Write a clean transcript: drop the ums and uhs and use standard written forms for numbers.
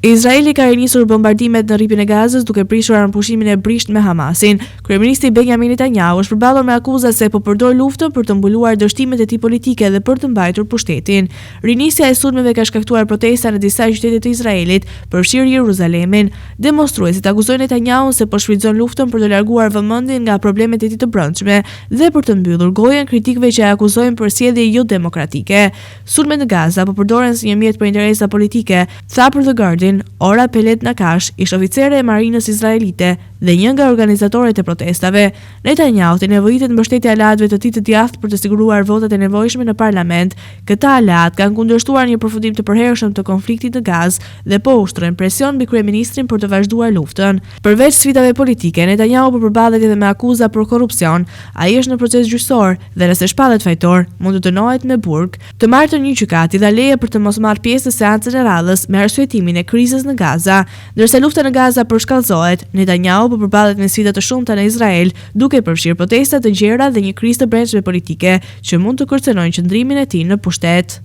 Izraeli ka rinisur bombardimet në rripin e Gazës duke prishur armëpushimin e brisht me Hamasin. Kryeministri Benjamin Netanyahu është përballur me akuza se po përdor luftën për të mbuluar dështimet e tij politike dhe për të mbajtur pushtetin. Rinisja e sulmeve ka shkaktuar protesta në disa qytete të Izraelit, përfshirë Jeruzalemin. Demonstruesit akuzojnë Netanyahun se po shfrytëzon luftën për të larguar vëmendjen nga problemet e tij të brendshme dhe për të mbyllur gojën kritikëve që e akuzojnë për sjellje jo demokratike. Sulmet në Gaza po përdoren si një mjet për interesa politike, tha për The Guardian Ora Pelet Nakash, ish oficere e marinës izraelite dhe një nga organizatorët e protestave. Netanyahu i nevojitet mbështetja aleatëve të tij të djathtë për të siguruar votat e nevojshme në parlament. Këta aleat kanë kundërshtuar një përfundim të përhershëm të konfliktit në Gazë dhe po ushtrojnë presion mbi kryeministrin për të vazhduar luftën. Përveç sfidave politike, Netanyahu po përballet edhe me akuza për korrupsion. Ai është në proces gjyqësor dhe nëse shpallet fajtor, mund të dënohet me burg. Të martën një gjykat i dha leje për të mos marrë pjesë në seancën e radhës me arsyetimin e krizës në Gaza. Ndërsa lufta në Gaza përshkallëzohet, Netanyahu po përballet me sfida të shumta në Izrael, duke përfshirë protesta të gjera dhe një krizë të brendshme politike që mund të kërcënojnë qëndrimin e tij në pushtet.